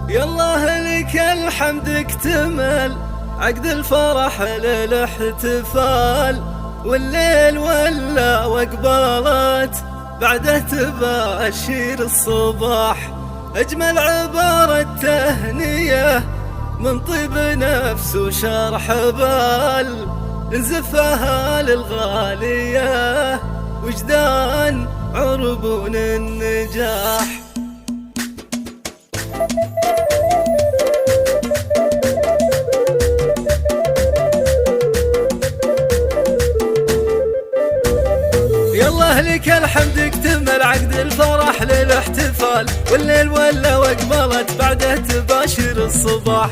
يالله لك الحمد اكتمل عقد الفرح للاحتفال، والليل ولا واقبلت بعده تباشير الصباح. أجمل عبارة تهنية من طيب نفس وشرح بال، نزفها للغالية وجدان عربون النجاح. يالله لك الحمد اكتمل عقد الفرح للاحتفال، والليل ولا واقبلت بعده تباشر الصباح.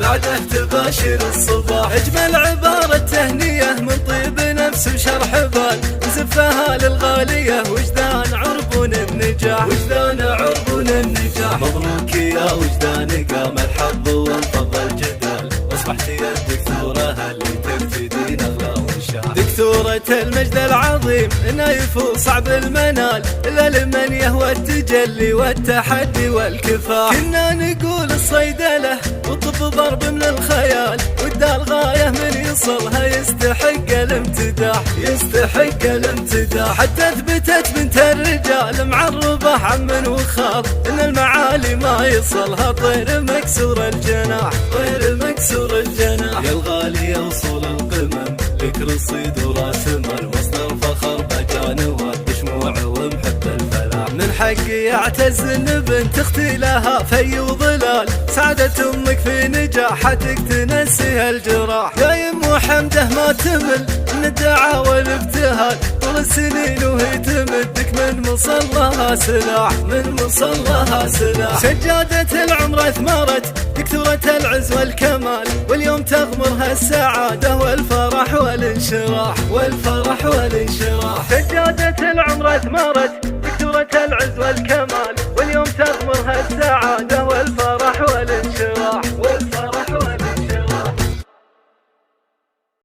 اجمل عبارة تهنية من طيب نفس وشرح بال، نزفها للغالية وجدان عربون النجاح. مبروك يا وجدان قام الحظ وانفض الجدال، واصبحت يدك ثورة اللي ترتدين اغلى وانشاح. دكتورة المجد العظيم نايف وصعب المنال، إلا لمن يهوى التجلي والتحدي والكفاح. كنا نقول الصيدلة والطب ضرب من الخيال، والدار غاية من يصلها يستحق الامتداح. حتى اثبتت بنت الرجال معربة عم وخاض، ان المعالي ما يصلها طير مكسور الجناح. يا الغالي وصول القمم لك رصيد وراس مال، مصدر فخر بجانوات بشموع ومحب الفلاح. من حقي اعتز ان بنت اختي لها في وظلال، سعادة امك في نجاحتك تنسيها الجراح. يا يم حمده ما تمل من الدعاء والابتهال، طول السنين وهي تمدك من مصلها سلاح. سجادة العمر اثمرت دكتورة العز والكمال، واليوم تغمرها السعادة والفرح والانشراح. سجادة العمر اثمرت